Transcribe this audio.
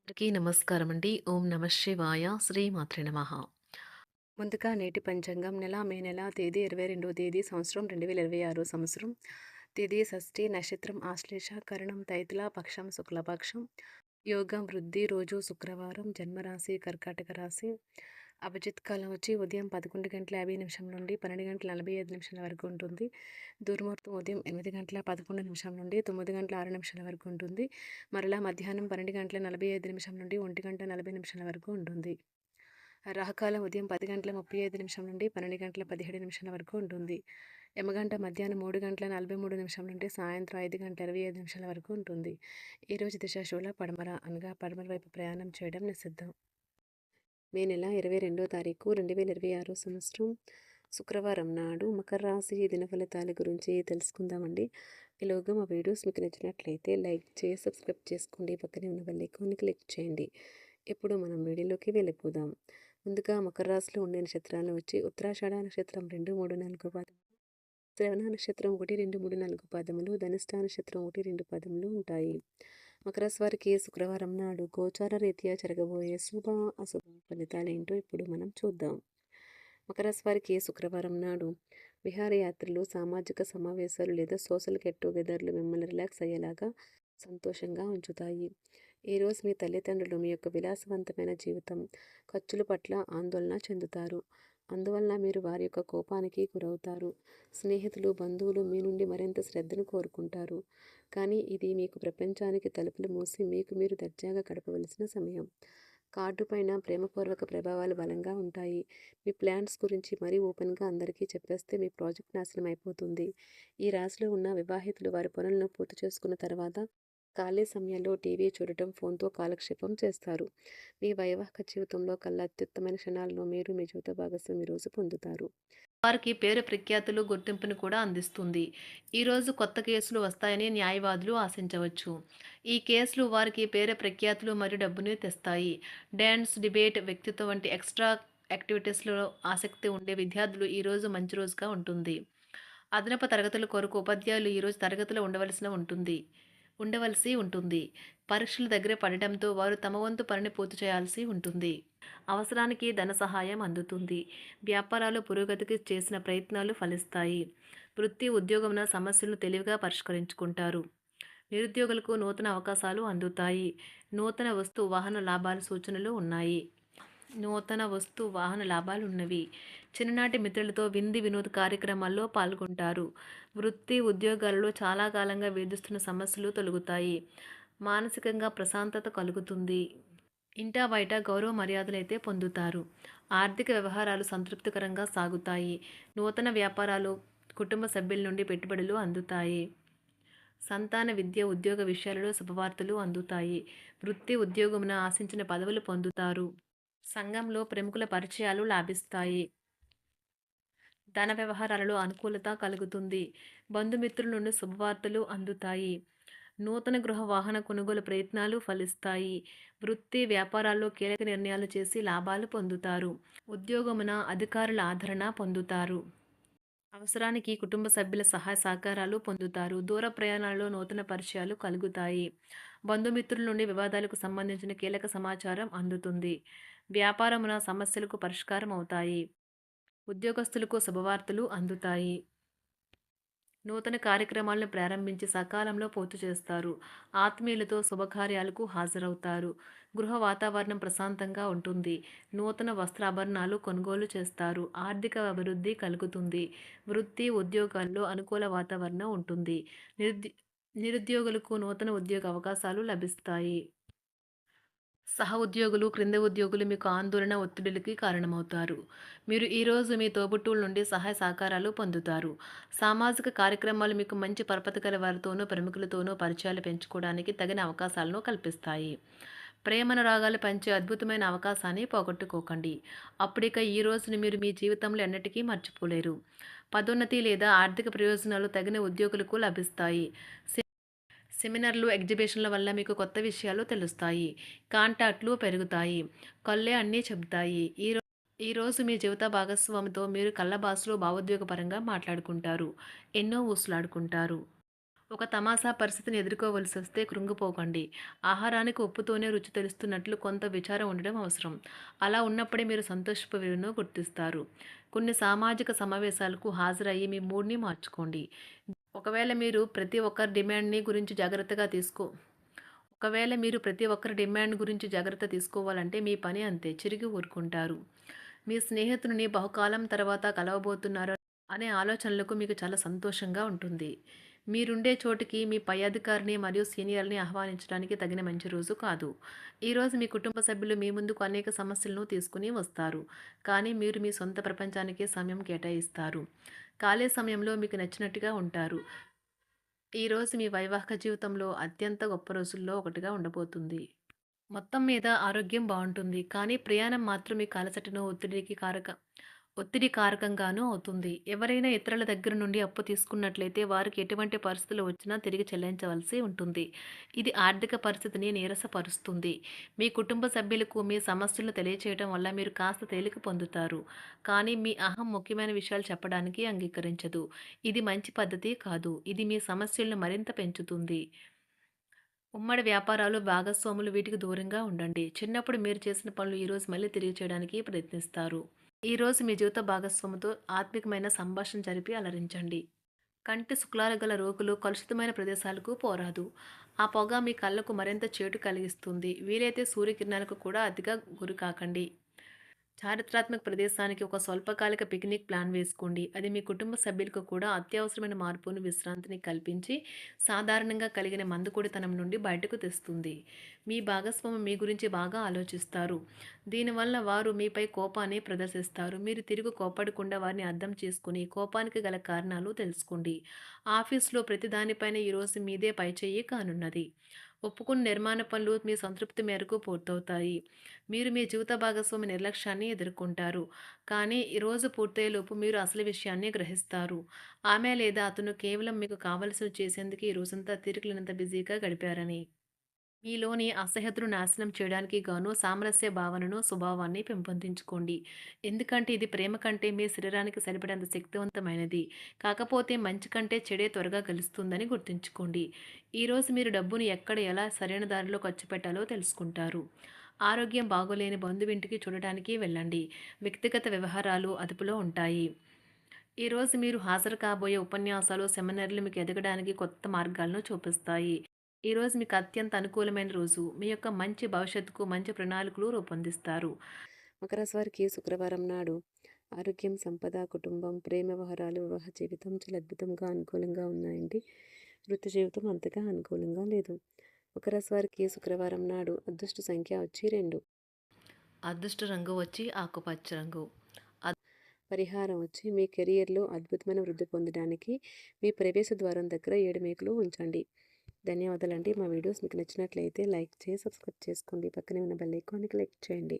అందరికీ నమస్కారం అండి. ఓం నమ శివాయ. శ్రీమాత్రే నమః. ముందుగా నేటి పంచాంగం మే నెల తేదీ 22వ తేదీ సంవత్సరం 2026 సంవత్సరం. తిథి షష్ఠి, నక్షత్రం ఆశ్లేష, కరణం తైతుల, పక్షం శుక్లపక్షం, యోగం వృద్ధి, రోజు శుక్రవారం, జన్మరాశి కర్కాటక రాశి. అభిజిత్ కాలం వచ్చి ఉదయం 11:50 నుండి 12:45 వరకు ఉంటుంది. దుర్ముహూర్తం ఉదయం 8:11 నుండి 9:06 వరకు ఉంటుంది. మరలా మధ్యాహ్నం 12:45 నుండి 1:40 వరకు ఉంటుంది. రాహుకాలం ఉదయం 10:35 నుండి 12:17 వరకు ఉంటుంది. యమగంట మధ్యాహ్నం 3:43 నుండి సాయంత్రం 5:25 వరకు ఉంటుంది. ఈరోజు దిశాశూల పడమర అనగా పడమర వైపు ప్రయాణం చేయడం నిషిద్ధం. మే నెల 22వ తారీఖు 2026 సంవత్సరం శుక్రవారం నాడు మకర రాశి దిన ఫలితాల గురించి తెలుసుకుందామండి. ఈలోగా మా వీడియోస్ మీకు నచ్చినట్లయితే లైక్ చేసి సబ్స్క్రైబ్ చేసుకోండి. పక్కనే ఉన్న బెల్ ఐకాన్ని క్లిక్ చేయండి. ఇప్పుడు మనం వీడియోలోకి వెళ్ళిపోదాం. ముందుగా మకర రాశిలో ఉండే నక్షత్రాలు వచ్చి ఉత్తరాషాఢ నక్షత్రం 2, 3, 4 పాదములు, శ్రవణ నక్షత్రం 1, 2, 3, 4 పాదములు, ధనిష్ట నక్షత్రం 1, 2 పాదములు ఉంటాయి. మకర రాశి వారికి శుక్రవారం నాడు గోచార రీత్యా జరగబోయే శుభ అశుభ ఫలితాలేంటో ఇప్పుడు మనం చూద్దాం. మకర రాశి వారికి శుక్రవారం నాడు విహారయాత్రలు, సామాజిక సమావేశాలు లేదా సోషల్ గెట్ టుగెదర్లు మిమ్మల్ని రిలాక్స్ అయ్యేలాగా సంతోషంగా ఉంచుతాయి. ఈరోజు మీ తల్లిదండ్రులు మీ యొక్క విలాసవంతమైన జీవితం ఖర్చుల పట్ల ఆందోళన చెందుతారు. అందువల్ల మీరు వారి యొక్క కోపానికి గురవుతారు. స్నేహితులు, బంధువులు మీ నుండి మరింత శ్రద్ధను కోరుకుంటారు. కానీ ఇది మీకు ప్రపంచానికి తలుపులు మూసి మీకు మీరు దర్జాగా గడపవలసిన సమయం. కార్డు పైన ప్రేమపూర్వక ప్రభావాలు బలంగా ఉంటాయి. మీ ప్లాన్స్ గురించి మరీ ఓపెన్గా అందరికీ చెప్పేస్తే మీ ప్రాజెక్ట్ నాశనం అయిపోతుంది. ఈ రాశిలో ఉన్న వివాహితులు వారి పనులను పూర్తి చేసుకున్న తర్వాత ఖాళీ సమయంలో టీవీ చూడటం, ఫోన్తో కాలక్షేపం చేస్తారు. మీ వైవాహిక జీవితంలో కల్లా అత్యుత్తమైన క్షణాలను మీరు మీ జీవిత భాగస్వామి రోజు పొందుతారు. వారికి పేరు ప్రఖ్యాతులు, గుర్తింపును కూడా అందిస్తుంది. ఈరోజు కొత్త కేసులు వస్తాయని న్యాయవాదులు ఆశించవచ్చు. ఈ కేసులు వారికి పేరు ప్రఖ్యాతులు మరియు డబ్బుని తెస్తాయి. డాన్స్, డిబేట్, వ్యక్తిత్వం వంటి ఎక్స్ట్రా యాక్టివిటీస్లో ఆసక్తి ఉండే విద్యార్థులు ఈరోజు మంచి రోజుగా ఉంటుంది. అదనపు తరగతుల కొరకు ఉపాధ్యాయులు ఈరోజు తరగతిలో ఉండవలసి ఉంటుంది. పరీక్షలు దగ్గర పడటంతో వారు తమ వంతు పనిని పూర్తి చేయాల్సి ఉంటుంది. అవసరానికి ధన సహాయం అందుతుంది. వ్యాపారాలు పురోగతికి చేసిన ప్రయత్నాలు ఫలిస్తాయి. వృత్తి, ఉద్యోగమున సమస్యలను తెలివిగా పరిష్కరించుకుంటారు. నిరుద్యోగులకు నూతన అవకాశాలు అందుతాయి. నూతన వస్తు వాహన లాభాల సూచనలు ఉన్నాయి. చిన్ననాటి మిత్రులతో విందు వినోద కార్యక్రమాల్లో పాల్గొంటారు. వృత్తి, ఉద్యోగాలలో చాలా కాలంగా వేధిస్తున్న సమస్యలు తొలగుతాయి. మానసికంగా ప్రశాంతత కలుగుతుంది. ఇంటా బయట గౌరవ మర్యాదలైతే పొందుతారు. ఆర్థిక వ్యవహారాలు సంతృప్తికరంగా సాగుతాయి. నూతన వ్యాపారాలు, కుటుంబ సభ్యుల నుండి పెట్టుబడులు అందుతాయి. సంతాన విద్య, ఉద్యోగ విషయాలలో శుభవార్తలు అందుతాయి. వృత్తి, ఉద్యోగమున ఆశించిన పదవులు పొందుతారు. సంఘంలో ప్రముఖుల పరిచయాలు లాభిస్తాయి. ధన వ్యవహారాలలో అనుకూలత కలుగుతుంది. బంధుమిత్రుల నుండి శుభవార్తలు అందుతాయి. నూతన గృహ వాహన కొనుగోలు ప్రయత్నాలు ఫలిస్తాయి. వృత్తి, వ్యాపారాల్లో కీలక నిర్ణయాలు చేసి లాభాలు పొందుతారు. ఉద్యోగమున అధికారుల ఆదరణ పొందుతారు. అవసరానికి కుటుంబ సభ్యుల సహాయ సహకారాలు పొందుతారు. దూర ప్రయాణాలలో నూతన పరిచయాలు కలుగుతాయి. బంధుమిత్రుల నుండి వివాదాలకు సంబంధించిన కీలక సమాచారం అందుతుంది. వ్యాపారమున సమస్యలకు పరిష్కారం అవుతాయి. ఉద్యోగస్తులకు శుభవార్తలు అందుతాయి. నూతన కార్యక్రమాలను ప్రారంభించి సకాలంలో పూర్తి చేస్తారు. ఆత్మీయులతో శుభకార్యాలకు హాజరవుతారు. గృహ వాతావరణం ప్రశాంతంగా ఉంటుంది. నూతన వస్త్రాభరణాలు కొనుగోలు చేస్తారు. ఆర్థిక అభివృద్ధి కలుగుతుంది. వృత్తి, ఉద్యోగాల్లో అనుకూల వాతావరణం ఉంటుంది. నిరుద్యోగులకు నూతన ఉద్యోగ అవకాశాలు లభిస్తాయి. సహ ఉద్యోగులు, క్రింద ఉద్యోగులు మీకు ఆందోళన, ఒత్తిడులకి కారణమవుతారు. మీరు ఈరోజు మీ తోబుట్టువుల నుండి సహాయ సహకారాలు పొందుతారు. సామాజిక కార్యక్రమాలు మీకు మంచి పరపతి గల వారితోనూ, ప్రముఖులతోనూ పరిచయాలు పెంచుకోవడానికి తగిన అవకాశాలను కల్పిస్తాయి. ప్రేమానురాగాలు పంచే అద్భుతమైన అవకాశాన్ని పోగొట్టుకోకండి. అప్పుడిక ఈ రోజును మీరు మీ జీవితంలో ఎన్నటికీ మర్చిపోలేరు. పదోన్నతి లేదా ఆర్థిక ప్రయోజనాలు తగిన ఉద్యోగులకు లభిస్తాయి. సెమినార్లు, ఎగ్జిబిషన్ల వల్ల మీకు కొత్త విషయాలు తెలుస్తాయి. కాంటాక్ట్లు పెరుగుతాయి. కళ్ళే అన్నీ చెబుతాయి. ఈరోజు మీ జీవిత భాగస్వామితో మీరు కళ్ళ భాషలో భావోద్వేగపరంగా మాట్లాడుకుంటారు. ఎన్నో ఊసులాడుకుంటారు. ఒక తమాషా పరిస్థితిని ఎదుర్కోవలసొస్తే కృంగిపోకండి. ఆహారానికి ఉప్పుతోనే రుచి తెలుస్తున్నట్లు కొంత విచారం ఉండడం అవసరం. అలా ఉన్నప్పుడే మీరు సంతోషపు విలువను గుర్తిస్తారు. కొన్ని సామాజిక సమావేశాలకు హాజరయ్యి మీ మూడ్‌ని మార్చుకోండి. ఒకవేళ మీరు ప్రతి ఒక్కరి డిమాండ్‌ని గురించి జాగ్రత్తగా తీసుకో ఒకవేళ మీరు ప్రతి ఒక్కరి డిమాండ్ గురించి జాగ్రత్త తీసుకోవాలంటే మీ పని అంతే. చిరిగి ఊరుకుంటారు. మీ స్నేహితుడిని బహుకాలం తర్వాత కలవబోతున్నారు అనే ఆలోచనలకు మీకు చాలా సంతోషంగా ఉంటుంది. మీరుండే చోటికి మీ పై అధికారిని మరియు సీనియర్‌ని ఆహ్వానించడానికి తగిన మంచి రోజు కాదు. ఈరోజు మీ కుటుంబ సభ్యులు మీ ముందుకు అనేక సమస్యలను తీసుకుని వస్తారు. కానీ మీరు మీ సొంత ప్రపంచానికే సమయం కేటాయిస్తారు. ఖాళీ సమయంలో మీకు నచ్చినట్టుగా ఉంటారు. ఈరోజు మీ వైవాహిక జీవితంలో అత్యంత గొప్ప రోజుల్లో ఒకటిగా ఉండబోతుంది. మొత్తం మీద ఆరోగ్యం బావుంటుంది. కానీ ప్రయాణం మాత్రం మీకు అలసటను, ఒత్తిడి కారకంగానూ అవుతుంది. ఎవరైనా ఇతరుల దగ్గర నుండి అప్పు తీసుకున్నట్లయితే వారికి ఎటువంటి పరిస్థితులు వచ్చినా తిరిగి చెల్లించవలసి ఉంటుంది. ఇది ఆర్థిక పరిస్థితిని నీరసపరుస్తుంది. మీ కుటుంబ సభ్యులకు మీ సమస్యలను తెలియచేయడం వల్ల మీరు కాస్త తేలిక పొందుతారు. కానీ మీ అహం ముఖ్యమైన విషయాలు చెప్పడానికి అంగీకరించదు. ఇది మంచి పద్ధతి కాదు. ఇది మీ సమస్యలను మరింత పెంచుతుంది. ఉమ్మడి వ్యాపారాలు, భాగస్వాములు వీటికి దూరంగా ఉండండి. చిన్నప్పుడు మీరు చేసిన పనులు ఈరోజు మళ్ళీ తిరిగి చేయడానికి ప్రయత్నిస్తారు. ఈరోజు మీ జీవిత భాగస్వామితో ఆత్మికమైన సంభాషణ జరిపి అలరించండి. కంటి శుక్లాలు గల రోగులు కలుషితమైన ప్రదేశాలకు పోరాదు. ఆ పొగ మీ కళ్ళకు మరింత చేటు కలిగిస్తుంది. వీలైతే సూర్యకిరణాలకు కూడా అతిగా గురికాకండి. చారిత్రాత్మక ప్రదేశానికి ఒక స్వల్పకాలిక పిక్నిక్ ప్లాన్ వేసుకోండి. అది మీ కుటుంబ సభ్యులకు కూడా అత్యవసరమైన మార్పును, విశ్రాంతిని కల్పించి సాధారణంగా కలిగిన మందుకొడితనం నుండి బయటకు తెస్తుంది. మీ భాగస్వామి మీ గురించి బాగా ఆలోచిస్తారు. దీనివల్ల వారు మీపై కోపాన్ని ప్రదర్శిస్తారు. మీరు తిరిగి కోప్పడకుండా వారిని అర్థం చేసుకుని కోపానికి గల కారణాలు తెలుసుకోండి. ఆఫీస్లో ప్రతి దానిపైన ఈరోజు మీదే పైచేయి కానున్నది. ఒప్పుకున్న నిర్మాణ పనులు మీ సంతృప్తి మేరకు పూర్తవుతాయి. మీరు మీ జీవిత భాగస్వామి నిర్లక్ష్యాన్ని ఎదుర్కొంటారు. కానీ ఈ రోజు పూర్తయ్యేలోపు మీరు అసలు విషయాన్ని గ్రహిస్తారు. ఆమె లేదా అతను కేవలం మీకు కావలసినవి చేసేందుకు ఈ రోజంతా తీరికలేనంత బిజీగా గడిపారని. మీలోని అసహ్యతను నాశనం చేయడానికి గాను సామరస్య భావనను, స్వభావాన్ని పెంపొందించుకోండి. ఎందుకంటే ఇది ప్రేమ కంటే మీ శరీరానికి సరిపడేంత శక్తివంతమైనది. కాకపోతే మంచి కంటే చెడే త్వరగా గెలుస్తుందని గుర్తుంచుకోండి. ఈరోజు మీరు డబ్బును ఎక్కడ ఎలా సరైన దారిలో ఖర్చు పెట్టాలో తెలుసుకుంటారు. ఆరోగ్యం బాగోలేని బంధువింటికి చూడటానికి వెళ్ళండి. వ్యక్తిగత వ్యవహారాలు అదుపులో ఉంటాయి. ఈరోజు మీరు హాజరు కాబోయే ఉపన్యాసాలు, సెమినార్లు మీకు ఎదగడానికి కొత్త మార్గాలను చూపిస్తాయి. ఈరోజు మీకు అత్యంత అనుకూలమైన రోజు. మీ యొక్క మంచి భవిష్యత్తుకు మంచి ప్రణాళికలు రూపొందిస్తారు. మకర రాశి వారికి శుక్రవారం నాడు ఆరోగ్యం, సంపద, కుటుంబం, ప్రేమ వ్యవహారాలు, వివాహ జీవితం చాలా అద్భుతంగా అనుకూలంగా ఉన్నాయండి. వృత్తి జీవితం అంతగా అనుకూలంగా లేదు. మకర రాశి వారికి శుక్రవారం నాడు అదృష్ట సంఖ్య వచ్చి 2. అదృష్ట రంగు వచ్చి ఆకుపచ్చ రంగు. పరిహారం వచ్చి మీ కెరియర్లో అద్భుతమైన వృద్ధి పొందడానికి మీ ప్రవేశ ద్వారం దగ్గర 7 మేకులు ఉంచండి. ధన్యవాదాలండి. మా వీడియోస్ మీకు నచ్చినట్లయితే లైక్ చేసి సబ్స్క్రైబ్ చేసుకోండి. పక్కనే ఉన్న బెల్ ఐకాన్ని క్లిక్ చేయండి.